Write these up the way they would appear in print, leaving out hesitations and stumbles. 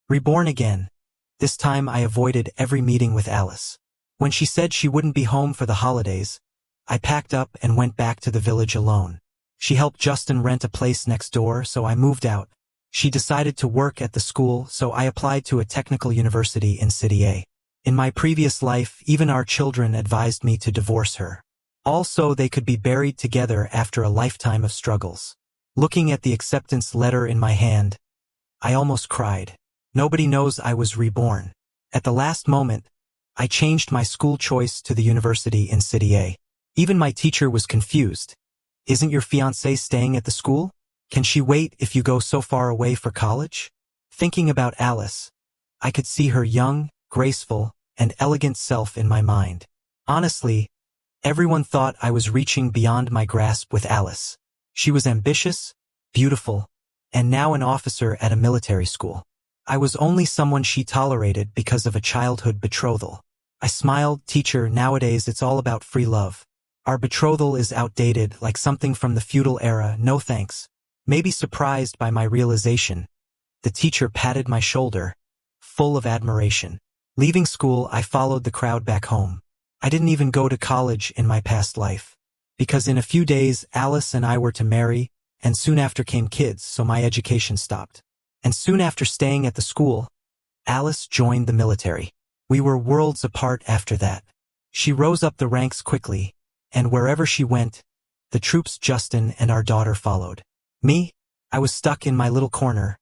Reborn again. This time I avoided every meeting with Alice. When she said she wouldn't be home for the holidays, I packed up and went back to the village alone. She helped Justin rent a place next door, so I moved out. She decided to work at the school, so I applied to a technical university in City A. In my previous life, even our children advised me to divorce her. Also, they could be buried together after a lifetime of struggles. Looking at the acceptance letter in my hand, I almost cried. Nobody knows I was reborn. At the last moment, I changed my school choice to the university in City A. Even my teacher was confused. Isn't your fiancé staying at the school? Can she wait if you go so far away for college? Thinking about Alice, I could see her young, graceful, and elegant self in my mind. Honestly, everyone thought I was reaching beyond my grasp with Alice. She was ambitious, beautiful, and now an officer at a military school. I was only someone she tolerated because of a childhood betrothal. I smiled, teacher, nowadays it's all about free love. Our betrothal is outdated, like something from the feudal era, no thanks. Maybe surprised by my realization, the teacher patted my shoulder, full of admiration. Leaving school, I followed the crowd back home. I didn't even go to college in my past life. Because in a few days, Alice and I were to marry, and soon after came kids, so my education stopped. And soon after staying at the school, Alice joined the military. We were worlds apart after that. She rose up the ranks quickly, and wherever she went, the troops, Justin, and our daughter followed. Me? I was stuck in my little corner,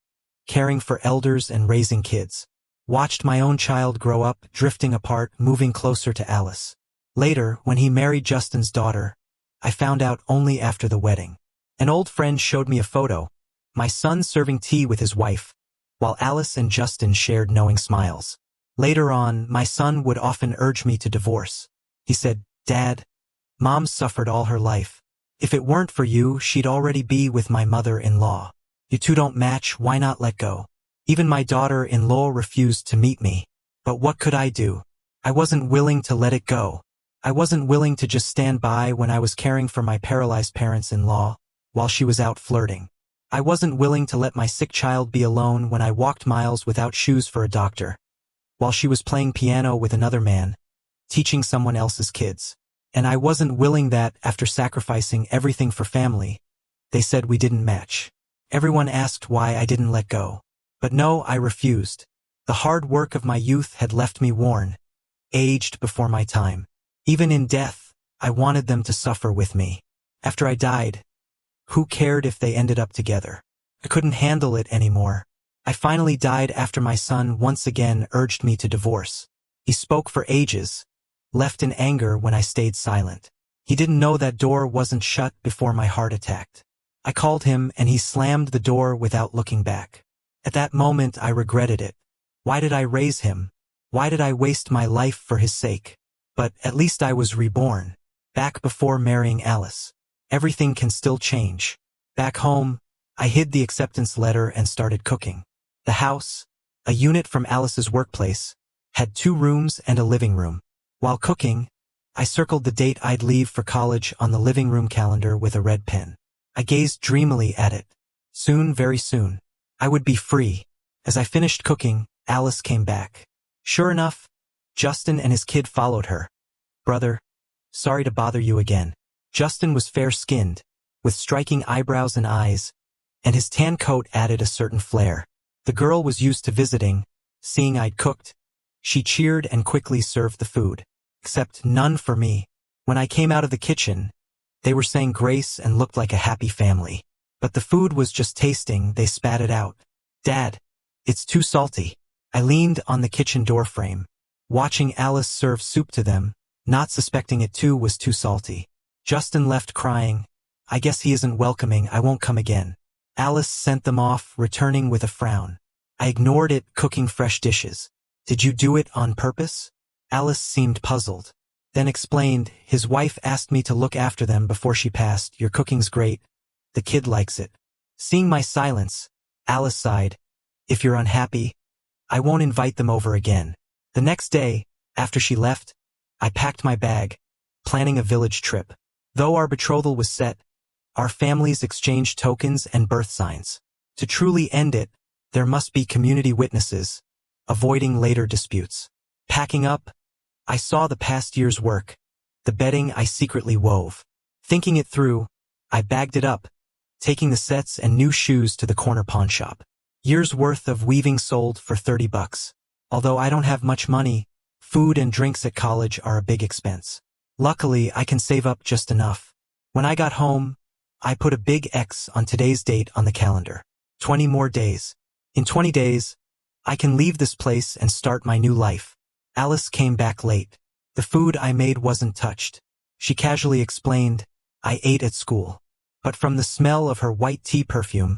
caring for elders and raising kids. Watched my own child grow up, drifting apart, moving closer to Alice. Later, when he married Justin's daughter, I found out only after the wedding. An old friend showed me a photo, my son serving tea with his wife, while Alice and Justin shared knowing smiles. Later on, my son would often urge me to divorce. He said, "Dad, Mom suffered all her life. If it weren't for you, she'd already be with my mother-in-law. You two don't match, why not let go?" Even my daughter-in-law refused to meet me. But what could I do? I wasn't willing to let it go. I wasn't willing to just stand by when I was caring for my paralyzed parents-in-law, while she was out flirting. I wasn't willing to let my sick child be alone when I walked miles without shoes for a doctor, while she was playing piano with another man, teaching someone else's kids. And I wasn't willing that, after sacrificing everything for family, they said we didn't match. Everyone asked why I didn't let go. But no, I refused. The hard work of my youth had left me worn, aged before my time. Even in death, I wanted them to suffer with me. After I died, who cared if they ended up together? I couldn't handle it anymore. I finally died after my son once again urged me to divorce. He spoke for ages, left in anger when I stayed silent. He didn't know that door wasn't shut before my heart attacked. I called him and he slammed the door without looking back. At that moment I regretted it. Why did I raise him? Why did I waste my life for his sake? But at least I was reborn, back before marrying Alice. Everything can still change. Back home, I hid the acceptance letter and started cooking. The house, a unit from Alice's workplace, had 2 rooms and a living room. While cooking, I circled the date I'd leave for college on the living room calendar with a red pen. I gazed dreamily at it. Soon, very soon, I would be free. As I finished cooking, Alice came back. Sure enough, Justin and his kid followed her. "Brother, sorry to bother you again." Justin was fair-skinned, with striking eyebrows and eyes, and his tan coat added a certain flair. The girl was used to visiting. Seeing I'd cooked, she cheered and quickly served the food. Except none for me. When I came out of the kitchen, they were saying grace and looked like a happy family. But the food was just tasting, they spat it out. "Dad, it's too salty." I leaned on the kitchen doorframe, watching Alice serve soup to them, not suspecting it too was too salty. Justin left crying. "I guess he isn't welcoming, I won't come again." Alice sent them off, returning with a frown. I ignored it, cooking fresh dishes. "Did you do it on purpose?" Alice seemed puzzled, then explained, "His wife asked me to look after them before she passed. Your cooking's great. The kid likes it." Seeing my silence, Alice sighed. "If you're unhappy, I won't invite them over again." The next day, after she left, I packed my bag, planning a village trip. Though our betrothal was set, our families exchanged tokens and birth signs. To truly end it, There must be community witnesses, avoiding later disputes. Packing up, I saw the past year's work, the bedding I secretly wove. Thinking it through, I bagged it up, taking the sets and new shoes to the corner pawn shop. Years worth of weaving sold for $30. Although I don't have much money, food and drinks at college are a big expense. Luckily, I can save up just enough. When I got home, I put a big X on today's date on the calendar. 20 more days. In 20 days, I can leave this place and start my new life. Alice came back late. The food I made wasn't touched. She casually explained, I ate at school. But from the smell of her white tea perfume,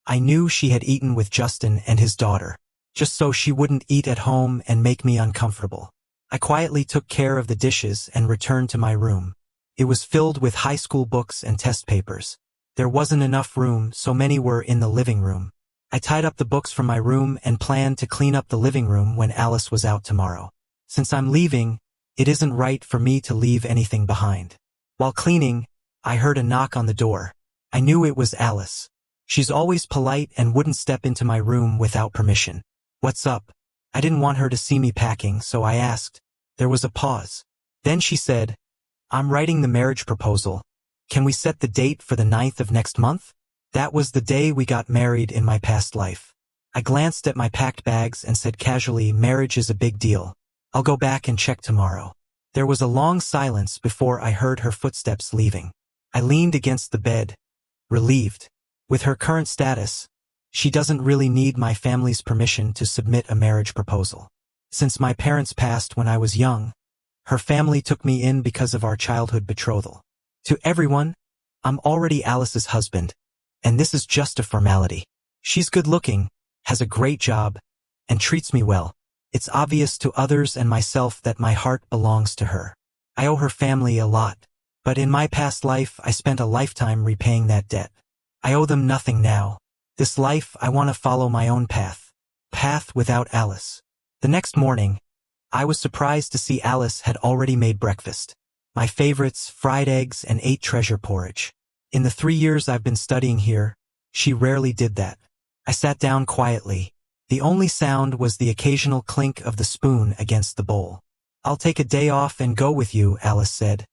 I knew she had eaten with Justin and his daughter, just so she wouldn't eat at home and make me uncomfortable. I quietly took care of the dishes and returned to my room. It was filled with high school books and test papers. There wasn't enough room, so many were in the living room. I tied up the books from my room and planned to clean up the living room when Alice was out tomorrow. Since I'm leaving, it isn't right for me to leave anything behind. While cleaning, I heard a knock on the door. I knew it was Alice. She's always polite and wouldn't step into my room without permission. What's up? I didn't want her to see me packing, so I asked. There was a pause. Then she said, I'm writing the marriage proposal. Can we set the date for the 9th of next month? That was the day we got married in my past life. I glanced at my packed bags and said casually, marriage is a big deal. I'll go back and check tomorrow. There was a long silence before I heard her footsteps leaving. I leaned against the bed, relieved. With her current status, she doesn't really need my family's permission to submit a marriage proposal. Since my parents passed when I was young, her family took me in because of our childhood betrothal. To everyone, I'm already Alice's husband, and this is just a formality. She's good-looking, has a great job, and treats me well. It's obvious to others and myself that my heart belongs to her. I owe her family a lot, but in my past life I spent a lifetime repaying that debt. I owe them nothing now. This life I want to follow my own path. Path without Alice. The next morning, I was surprised to see Alice had already made breakfast. My favorites, fried eggs and 8 treasure porridge. In the 3 years I've been studying here, she rarely did that. I sat down quietly. The only sound was the occasional clink of the spoon against the bowl. I'll take a day off and go with you, Alice said,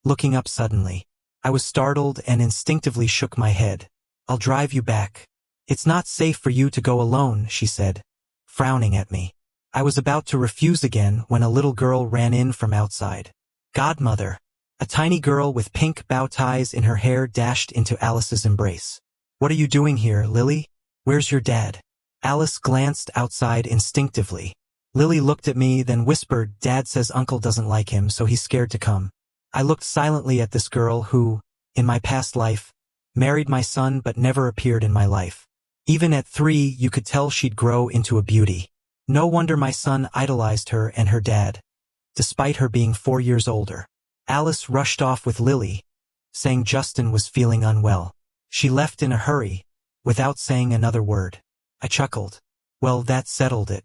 looking up suddenly. I was startled and instinctively shook my head. I'll drive you back. It's not safe for you to go alone, she said, frowning at me. I was about to refuse again when a little girl ran in from outside. Godmother. A tiny girl with pink bow ties in her hair dashed into Alice's embrace. What are you doing here, Lily? Where's your dad? Alice glanced outside instinctively. Lily looked at me, then whispered, Dad says Uncle doesn't like him, so he's scared to come. I looked silently at this girl who, in my past life, married my son but never appeared in my life. Even at 3, you could tell she'd grow into a beauty. No wonder my son idolized her and her dad, despite her being 4 years older. Alice rushed off with Lily, saying Justin was feeling unwell. She left in a hurry, without saying another word. I chuckled. Well, that settled it.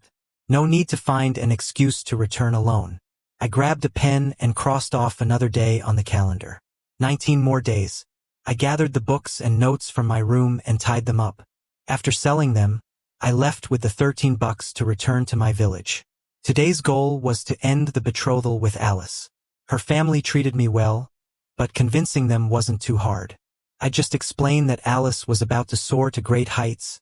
No need to find an excuse to return alone. I grabbed a pen and crossed off another day on the calendar. 19 more days. I gathered the books and notes from my room and tied them up. After selling them, I left with the $13 to return to my village. Today's goal was to end the betrothal with Alice. Her family treated me well, but convincing them wasn't too hard. I just explained that Alice was about to soar to great heights,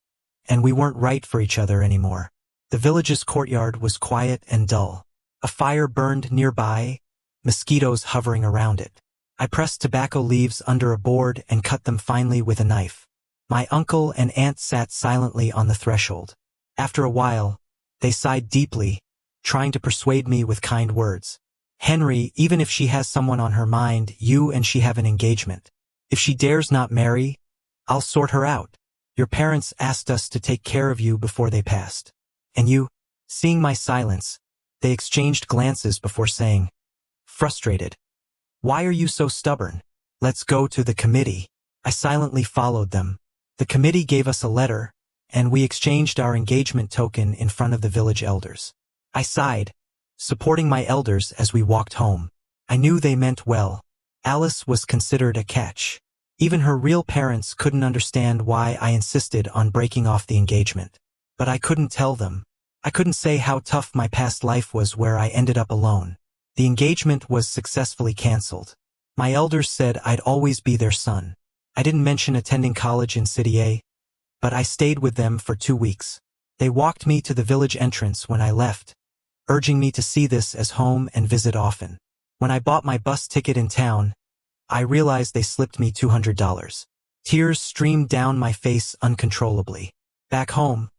and we weren't right for each other anymore. The village's courtyard was quiet and dull. A fire burned nearby, mosquitoes hovering around it. I pressed tobacco leaves under a board and cut them finely with a knife. My uncle and aunt sat silently on the threshold. After a while, they sighed deeply, trying to persuade me with kind words. Henry, even if she has someone on her mind, you and she have an engagement. If she dares not marry, I'll sort her out. Your parents asked us to take care of you before they passed. And you? Seeing my silence, they exchanged glances before saying, frustrated. Why are you so stubborn? Let's go to the committee. I silently followed them. The committee gave us a letter, and we exchanged our engagement token in front of the village elders. I sighed, supporting my elders as we walked home. I knew they meant well. Alice was considered a catch. Even her real parents couldn't understand why I insisted on breaking off the engagement. But I couldn't tell them. I couldn't say how tough my past life was where I ended up alone. The engagement was successfully canceled. My elders said I'd always be their son. I didn't mention attending college in City A, but I stayed with them for 2 weeks. They walked me to the village entrance when I left, urging me to see this as home and visit often. When I bought my bus ticket in town, I realized they slipped me $200. Tears streamed down my face uncontrollably. Back home,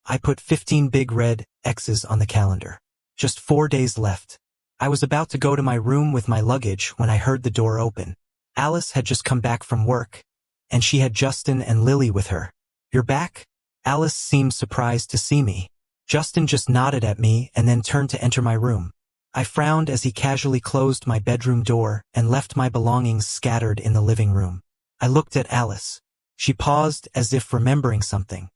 I put 15 big red X's on the calendar. Just 4 days left. I was about to go to my room with my luggage when I heard the door open. Alice had just come back from work, and she had Justin and Lily with her. "You're back?" Alice seemed surprised to see me. Justin just nodded at me and then turned to enter my room. I frowned as he casually closed my bedroom door and left my belongings scattered in the living room. I looked at Alice. She paused as if remembering something.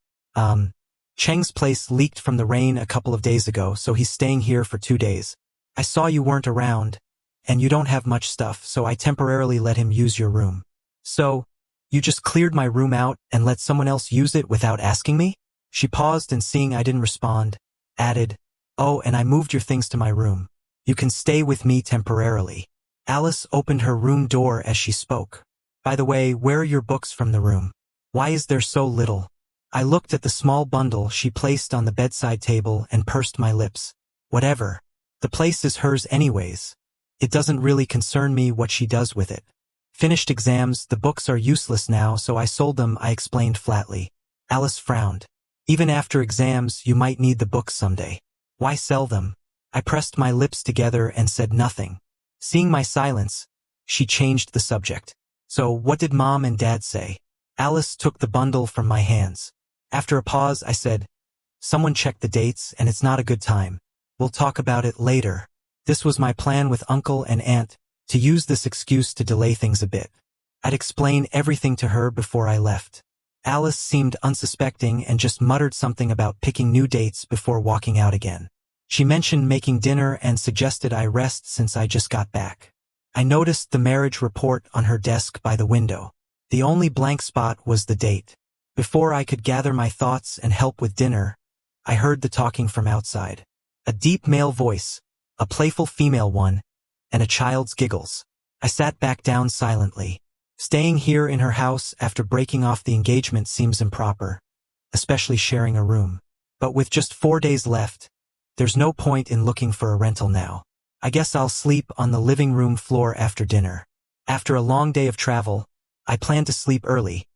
Cheng's place leaked from the rain a couple of days ago, so he's staying here for 2 days. I saw you weren't around, and you don't have much stuff, so I temporarily let him use your room. So, you just cleared my room out and let someone else use it without asking me? She paused and seeing I didn't respond, added, "Oh, and I moved your things to my room. You can stay with me temporarily." Alice opened her room door as she spoke. "By the way, where are your books from the room? Why is there so little?" I looked at the small bundle she placed on the bedside table and pursed my lips. "Whatever. The place is hers anyways. It doesn't really concern me what she does with it. Finished exams, the books are useless now, so I sold them," I explained flatly. Alice frowned. "Even after exams, you might need the books someday. Why sell them?" I pressed my lips together and said nothing. Seeing my silence, she changed the subject. "So, what did Mom and Dad say?" Alice took the bundle from my hands. After a pause, I said, "Someone checked the dates, and it's not a good time. We'll talk about it later." This was my plan with Uncle and Aunt, to use this excuse to delay things a bit. I'd explain everything to her before I left. Alice seemed unsuspecting and just muttered something about picking new dates before walking out again. She mentioned making dinner and suggested I rest since I just got back. I noticed the marriage report on her desk by the window. The only blank spot was the date. Before I could gather my thoughts and help with dinner, I heard the talking from outside. A deep male voice, a playful female one, and a child's giggles. I sat back down silently. Staying here in her house after breaking off the engagement seems improper, especially sharing a room. But with just 4 days left, there's no point in looking for a rental now. I guess I'll sleep on the living room floor after dinner. After a long day of travel, I planned to sleep early,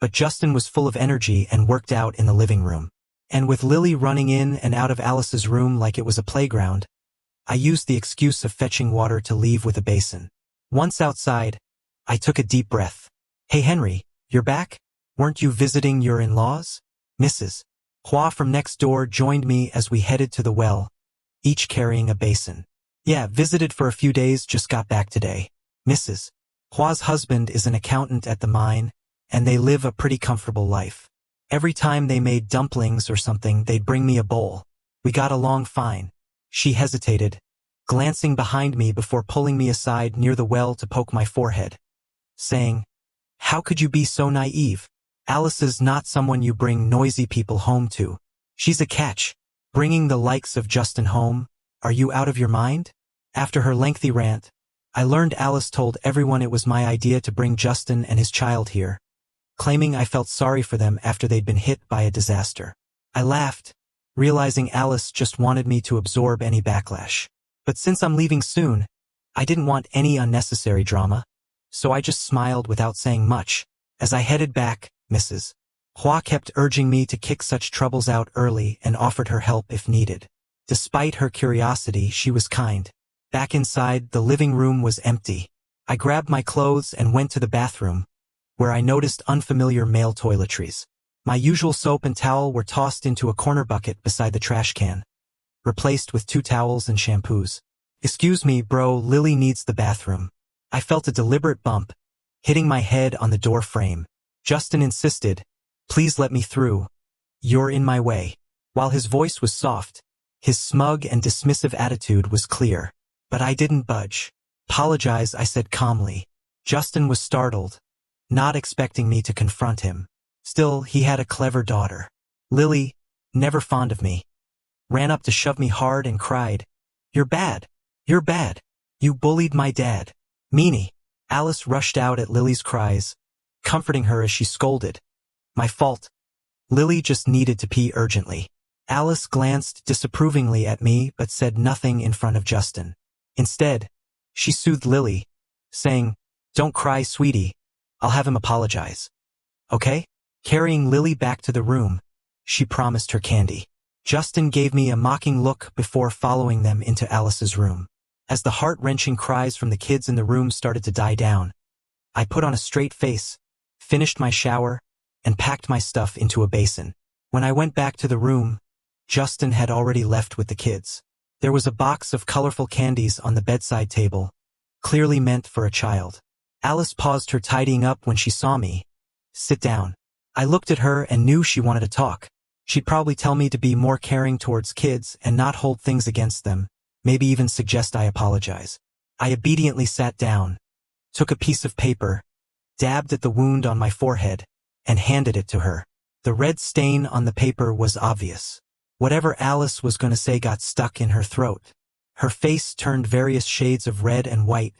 but Justin was full of energy and worked out in the living room. And with Lily running in and out of Alice's room like it was a playground, I used the excuse of fetching water to leave with a basin. Once outside, I took a deep breath. "Hey Henry, you're back? Weren't you visiting your in-laws?" Mrs. Hua from next door joined me as we headed to the well, each carrying a basin. "Yeah, visited for a few days, just got back today." Mrs. Hua's husband is an accountant at the mine, and they live a pretty comfortable life. Every time they made dumplings or something, they'd bring me a bowl. We got along fine. She hesitated, glancing behind me before pulling me aside near the well to poke my forehead, saying, "How could you be so naive? Alice is not someone you bring noisy people home to. She's a catch. Bringing the likes of Justin home? Are you out of your mind?" After her lengthy rant, I learned Alice told everyone it was my idea to bring Justin and his child here, claiming I felt sorry for them after they'd been hit by a disaster. I laughed, realizing Alice just wanted me to absorb any backlash. But since I'm leaving soon, I didn't want any unnecessary drama, so I just smiled without saying much. As I headed back, Mrs. Hua kept urging me to kick such troubles out early and offered her help if needed. Despite her curiosity, she was kind. Back inside, the living room was empty. I grabbed my clothes and went to the bathroom, where I noticed unfamiliar male toiletries. My usual soap and towel were tossed into a corner bucket beside the trash can, replaced with 2 towels and shampoos. "Excuse me, bro, Lily needs the bathroom." I felt a deliberate bump, hitting my head on the door frame. Justin insisted, "Please let me through. You're in my way." While his voice was soft, his smug and dismissive attitude was clear. But I didn't budge. "Apologize," I said calmly. Justin was startled, not expecting me to confront him. Still, he had a clever daughter. "Lily, never fond of me, ran up to shove me hard and cried, "You're bad. You're bad. You bullied my dad. Meanie." Alice rushed out at Lily's cries, comforting her as she scolded, "My fault. Lily just needed to pee urgently." Alice glanced disapprovingly at me but said nothing in front of Justin. Instead, she soothed Lily, saying, "Don't cry, sweetie. I'll have him apologize. Okay?" Carrying Lily back to the room, she promised her candy. Justin gave me a mocking look before following them into Alice's room. As the heart-wrenching cries from the kids in the room started to die down, I put on a straight face, finished my shower, and packed my stuff into a basin. When I went back to the room, Justin had already left with the kids. There was a box of colorful candies on the bedside table, clearly meant for a child. Alice paused her tidying up when she saw me. "Sit down." I looked at her and knew she wanted to talk. She'd probably tell me to be more caring towards kids and not hold things against them, maybe even suggest I apologize. I obediently sat down, took a piece of paper, dabbed at the wound on my forehead, and handed it to her. The red stain on the paper was obvious. Whatever Alice was going to say got stuck in her throat. Her face turned various shades of red and white,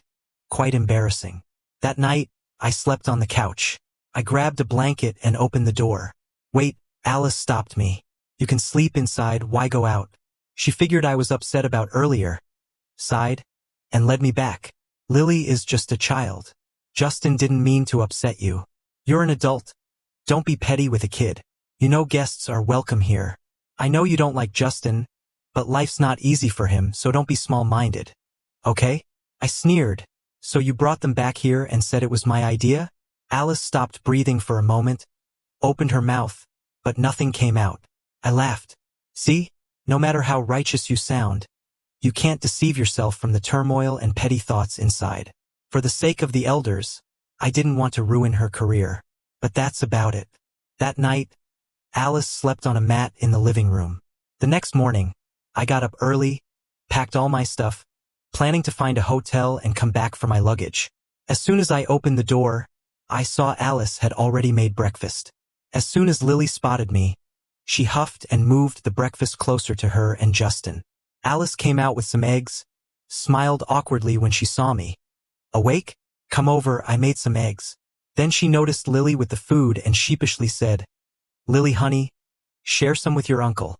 quite embarrassing. That night, I slept on the couch. I grabbed a blanket and opened the door. "Wait," Alice stopped me. "You can sleep inside, why go out?" She figured I was upset about earlier, sighed, and led me back. "Lily is just a child. Justin didn't mean to upset you. You're an adult. Don't be petty with a kid. You know guests are welcome here. I know you don't like Justin, but life's not easy for him, so don't be small-minded. Okay?" I sneered. "So you brought them back here and said it was my idea?" Alice stopped breathing for a moment, opened her mouth, but nothing came out. I laughed. "See? No matter how righteous you sound, you can't deceive yourself from the turmoil and petty thoughts inside. For the sake of the elders, I didn't want to ruin her career. But that's about it." That night, Alice slept on a mat in the living room. The next morning, I got up early, packed all my stuff, planning to find a hotel and come back for my luggage. As soon as I opened the door, I saw Alice had already made breakfast. As soon as Lily spotted me, she huffed and moved the breakfast closer to her and Justin. Alice came out with some eggs, smiled awkwardly when she saw me. "Awake? Come over, I made some eggs." Then she noticed Lily with the food and sheepishly said, "Lily, honey, share some with your uncle.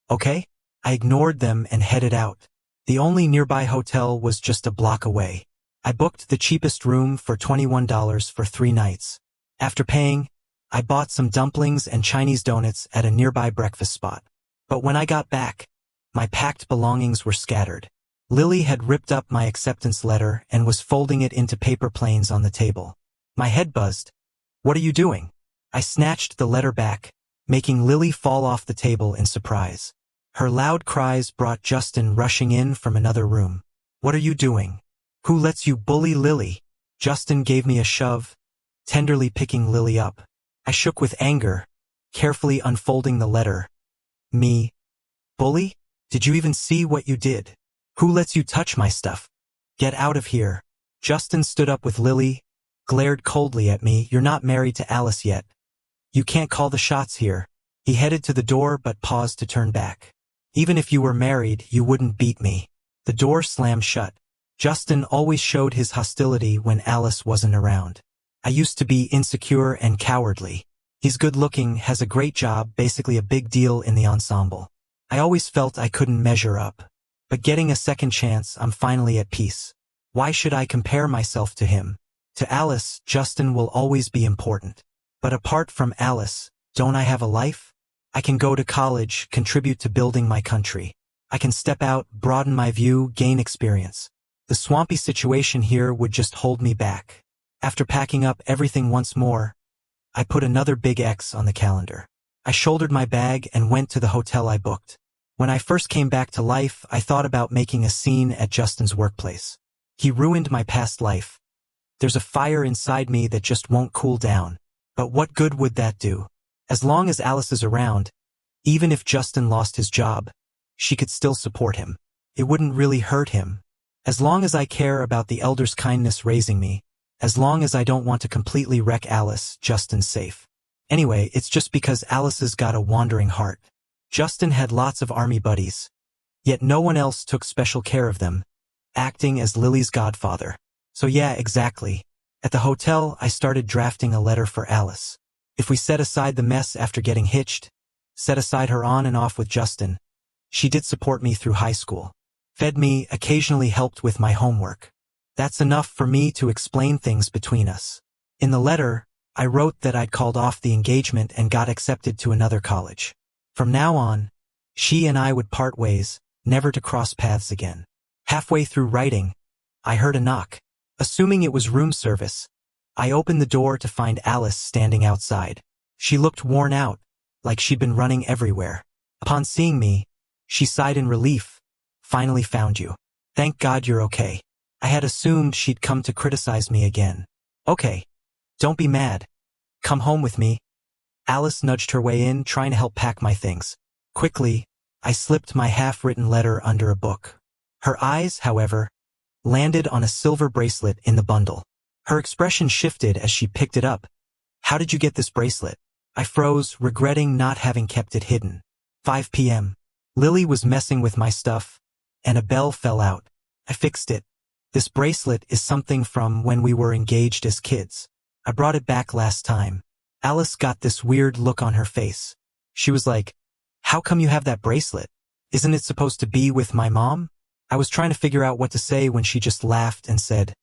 Okay?" I ignored them and headed out. The only nearby hotel was just a block away. I booked the cheapest room for $21 for 3 nights. After paying, I bought some dumplings and Chinese donuts at a nearby breakfast spot. But when I got back, my packed belongings were scattered. Lily had ripped up my acceptance letter and was folding it into paper planes on the table. My head buzzed. "What are you doing?" I snatched the letter back, making Lily fall off the table in surprise. Her loud cries brought Justin rushing in from another room. "What are you doing? Who lets you bully Lily?" Justin gave me a shove, tenderly picking Lily up. I shook with anger, carefully unfolding the letter. "Me? Bully? Did you even see what you did? Who lets you touch my stuff? Get out of here." Justin stood up with Lily, glared coldly at me. "You're not married to Alice yet. You can't call the shots here." He headed to the door but paused to turn back. "Even if you were married, you wouldn't beat me." The door slammed shut. Justin always showed his hostility when Alice wasn't around. I used to be insecure and cowardly. He's good-looking, has a great job, basically a big deal in the ensemble. I always felt I couldn't measure up. But getting a second chance, I'm finally at peace. Why should I compare myself to him? To Alice, Justin will always be important. But apart from Alice, don't I have a life? I can go to college, contribute to building my country. I can step out, broaden my view, gain experience. The swampy situation here would just hold me back. After packing up everything once more, I put another big X on the calendar. I shouldered my bag and went to the hotel I booked. When I first came back to life, I thought about making a scene at Justin's workplace. He ruined my past life. There's a fire inside me that just won't cool down. But what good would that do? As long as Alice is around, even if Justin lost his job, she could still support him. It wouldn't really hurt him. As long as I care about the elders' kindness raising me, as long as I don't want to completely wreck Alice, Justin's safe. Anyway, it's just because Alice's got a wandering heart. Justin had lots of army buddies, yet no one else took special care of them, acting as Lily's godfather. So yeah, exactly. At the hotel, I started drafting a letter for Alice. If we set aside the mess after getting hitched, set aside her on and off with Justin, she did support me through high school. Fed me, occasionally helped with my homework. That's enough for me to explain things between us. In the letter, I wrote that I'd called off the engagement and got accepted to another college. From now on, she and I would part ways, never to cross paths again. Halfway through writing, I heard a knock. Assuming it was room service, I opened the door to find Alice standing outside. She looked worn out, like she'd been running everywhere. Upon seeing me, she sighed in relief. Finally found you. Thank God you're okay. I had assumed she'd come to criticize me again. Okay. Don't be mad. Come home with me. Alice nudged her way in, trying to help pack my things. Quickly, I slipped my half-written letter under a book. Her eyes, however, landed on a silver bracelet in the bundle. Her expression shifted as she picked it up. How did you get this bracelet? I froze, regretting not having kept it hidden. 5 p.m. Lily was messing with my stuff, and a bell fell out. I fixed it. This bracelet is something from when we were engaged as kids. I brought it back last time. Alice got this weird look on her face. She was like, "How come you have that bracelet? Isn't it supposed to be with my mom?" I was trying to figure out what to say when she just laughed and said,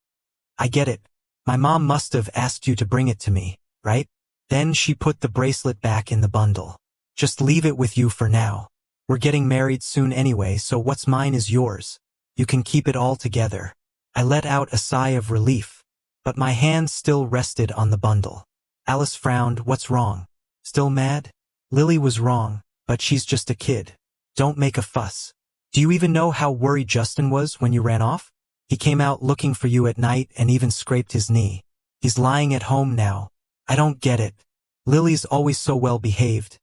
"I get it. My mom must have asked you to bring it to me, right?" Then she put the bracelet back in the bundle. "Just leave it with you for now. We're getting married soon anyway, so what's mine is yours. You can keep it all together." I let out a sigh of relief, but my hand still rested on the bundle. Alice frowned. "What's wrong? Still mad?" Lily was wrong, but she's just a kid. Don't make a fuss. Do you even know how worried Justin was when you ran off? He came out looking for you at night and even scraped his knee. He's lying at home now. I don't get it. Lily's always so well behaved,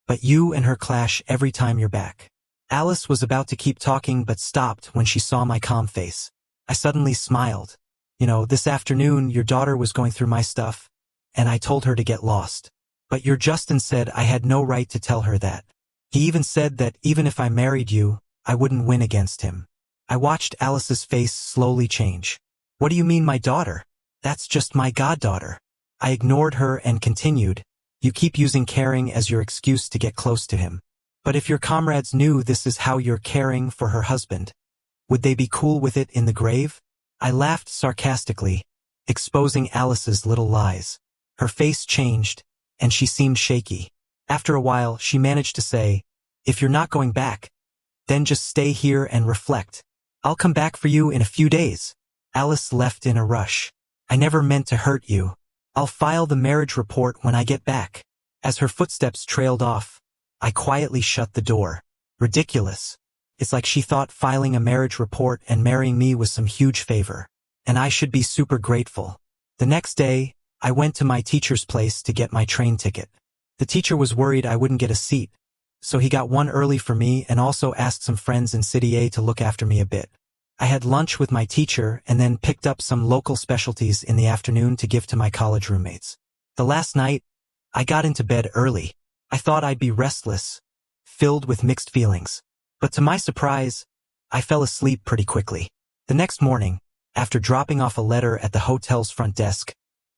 but you and her clash every time you're back. Alice was about to keep talking but stopped when she saw my calm face. I suddenly smiled. This afternoon your daughter was going through my stuff, and I told her to get lost. But your Justin said I had no right to tell her that. He even said that even if I married you, I wouldn't win against him. I watched Alice's face slowly change. What do you mean my daughter? That's just my goddaughter. I ignored her and continued. You keep using caring as your excuse to get close to him. But if your comrades knew this is how you're caring for her husband, would they be cool with it in the grave? I laughed sarcastically, exposing Alice's little lies. Her face changed, and she seemed shaky. After a while, she managed to say, "If you're not going back, then just stay here and reflect. I'll come back for you in a few days." Alice left in a rush. "I never meant to hurt you. I'll file the marriage report when I get back." As her footsteps trailed off, I quietly shut the door. Ridiculous. It's like she thought filing a marriage report and marrying me was some huge favor, and I should be super grateful. The next day, I went to my teacher's place to get my train ticket. The teacher was worried I wouldn't get a seat, so he got one early for me and also asked some friends in City A to look after me a bit. I had lunch with my teacher and then picked up some local specialties in the afternoon to give to my college roommates. The last night, I got into bed early. I thought I'd be restless, filled with mixed feelings. But to my surprise, I fell asleep pretty quickly. The next morning, after dropping off a letter at the hotel's front desk,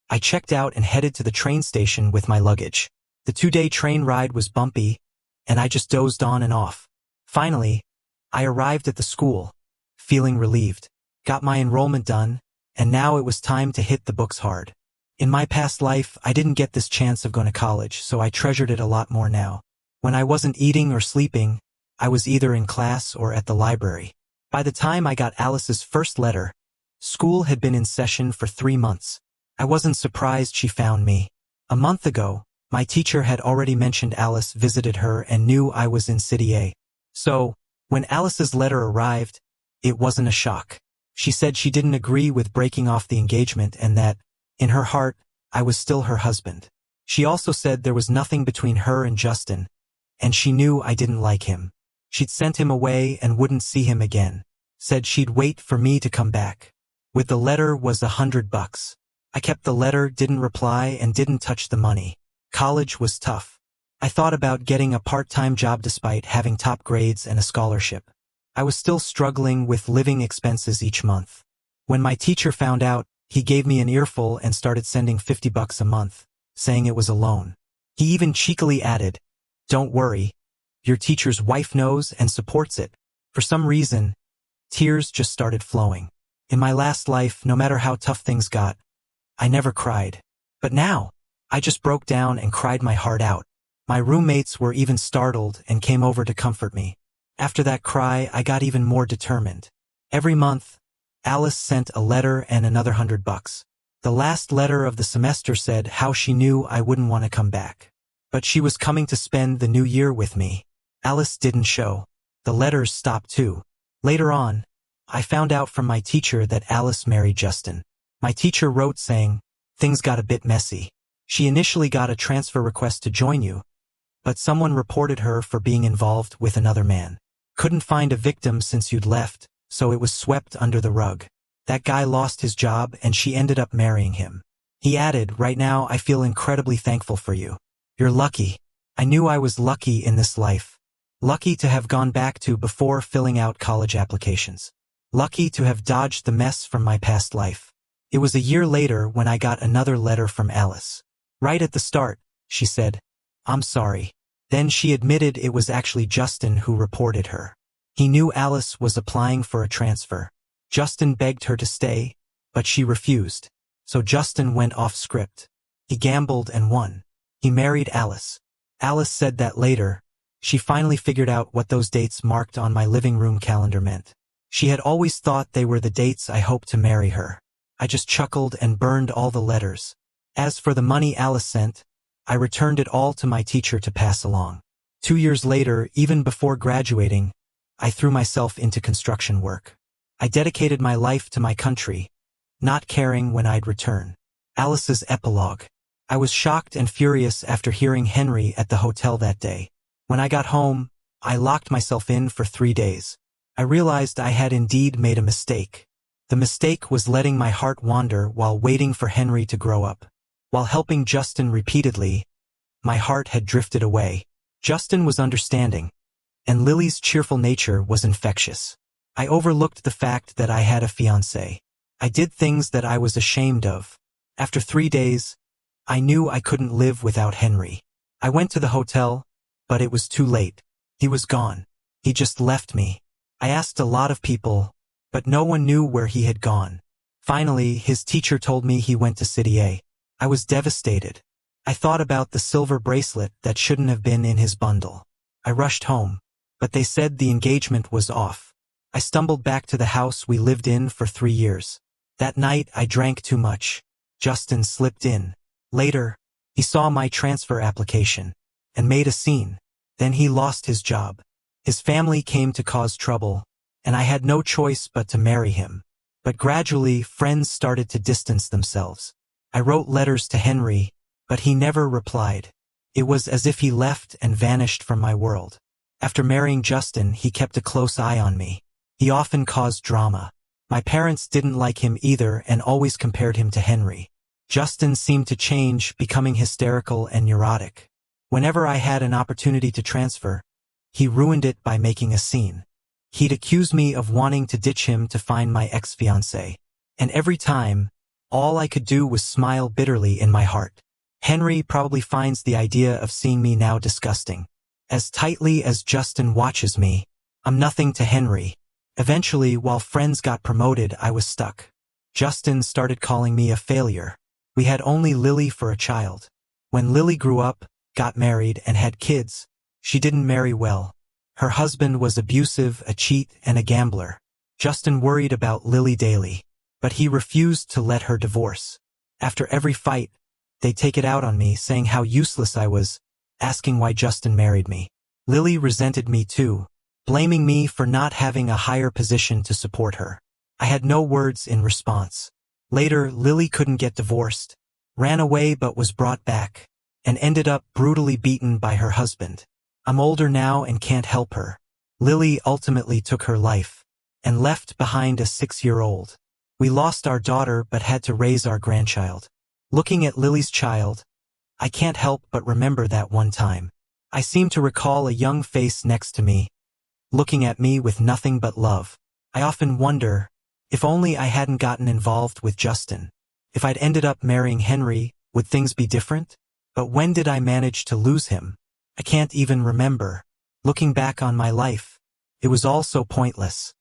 I checked out and headed to the train station with my luggage. The 2-day train ride was bumpy, and I just dozed on and off. Finally, I arrived at the school, feeling relieved. Got my enrollment done, and now it was time to hit the books hard. In my past life, I didn't get this chance of going to college, so I treasured it a lot more now. When I wasn't eating or sleeping, I was either in class or at the library. By the time I got Alice's first letter, school had been in session for 3 months. I wasn't surprised she found me. A month ago, my teacher had already mentioned Alice visited her and knew I was in City A. So, when Alice's letter arrived, it wasn't a shock. She said she didn't agree with breaking off the engagement and that, in her heart, I was still her husband. She also said there was nothing between her and Justin, and she knew I didn't like him. She'd sent him away and wouldn't see him again. Said she'd wait for me to come back. With the letter was $100. I kept the letter, didn't reply, and didn't touch the money. College was tough. I thought about getting a part-time job despite having top grades and a scholarship. I was still struggling with living expenses each month. When my teacher found out, he gave me an earful and started sending $50 a month, saying it was a loan. He even cheekily added, "Don't worry, your teacher's wife knows and supports it." For some reason, tears just started flowing. In my last life, no matter how tough things got, I never cried. But now, I just broke down and cried my heart out. My roommates were even startled and came over to comfort me. After that cry, I got even more determined. Every month, Alice sent a letter and another $100. The last letter of the semester said how she knew I wouldn't want to come back. But she was coming to spend the new year with me. Alice didn't show. The letters stopped too. Later on, I found out from my teacher that Alice married Justin. My teacher wrote saying, "Things got a bit messy. She initially got a transfer request to join you, but someone reported her for being involved with another man. Couldn't find a victim since you'd left, so it was swept under the rug. That guy lost his job and she ended up marrying him." He added, "Right now I feel incredibly thankful for you. You're lucky." I knew I was lucky in this life. Lucky to have gone back to before filling out college applications. Lucky to have dodged the mess from my past life. It was a year later when I got another letter from Alice. Right at the start, she said, "I'm sorry." Then she admitted it was actually Justin who reported her. He knew Alice was applying for a transfer. Justin begged her to stay, but she refused. So Justin went off script. He gambled and won. He married Alice. Alice said that later, she finally figured out what those dates marked on my living room calendar meant. She had always thought they were the dates I hoped to marry her. I just chuckled and burned all the letters. As for the money Alice sent, I returned it all to my teacher to pass along. 2 years later, even before graduating, I threw myself into construction work. I dedicated my life to my country, not caring when I'd return. Alice's epilogue. I was shocked and furious after hearing Henry at the hotel that day. When I got home, I locked myself in for 3 days. I realized I had indeed made a mistake. The mistake was letting my heart wander while waiting for Henry to grow up. While helping Justin repeatedly, my heart had drifted away. Justin was understanding, and Lily's cheerful nature was infectious. I overlooked the fact that I had a fiancé. I did things that I was ashamed of. After 3 days, I knew I couldn't live without Henry. I went to the hotel, but it was too late. He was gone. He just left me. I asked a lot of people, but no one knew where he had gone. Finally, his teacher told me he went to City A. I was devastated. I thought about the silver bracelet that shouldn't have been in his bundle. I rushed home, but they said the engagement was off. I stumbled back to the house we lived in for 3 years. That night, I drank too much. Justin slipped in. Later, he saw my transfer application and made a scene. Then he lost his job. His family came to cause trouble, and I had no choice but to marry him. But gradually, friends started to distance themselves. I wrote letters to Henry, but he never replied. It was as if he left and vanished from my world. After marrying Justin, he kept a close eye on me. He often caused drama. My parents didn't like him either and always compared him to Henry. Justin seemed to change, becoming hysterical and neurotic. Whenever I had an opportunity to transfer, he ruined it by making a scene. He'd accuse me of wanting to ditch him to find my ex-fiancée. And every time, all I could do was smile bitterly in my heart. Henry probably finds the idea of seeing me now disgusting. As tightly as Justin watches me, I'm nothing to Henry. Eventually, while friends got promoted, I was stuck. Justin started calling me a failure. We had only Lily for a child. When Lily grew up, got married, and had kids, she didn't marry well. Her husband was abusive, a cheat, and a gambler. Justin worried about Lily daily, but he refused to let her divorce. After every fight, they'd take it out on me, saying how useless I was, asking why Justin married me. Lily resented me too, blaming me for not having a higher position to support her. I had no words in response. Later, Lily couldn't get divorced, ran away but was brought back, and ended up brutally beaten by her husband. I'm older now and can't help her. Lily ultimately took her life, and left behind a 6-year-old. We lost our daughter but had to raise our grandchild. Looking at Lily's child, I can't help but remember that one time. I seem to recall a young face next to me, looking at me with nothing but love. I often wonder, if only I hadn't gotten involved with Justin. If I'd ended up marrying Henry, would things be different? But when did I manage to lose him? I can't even remember. Looking back on my life, it was all so pointless.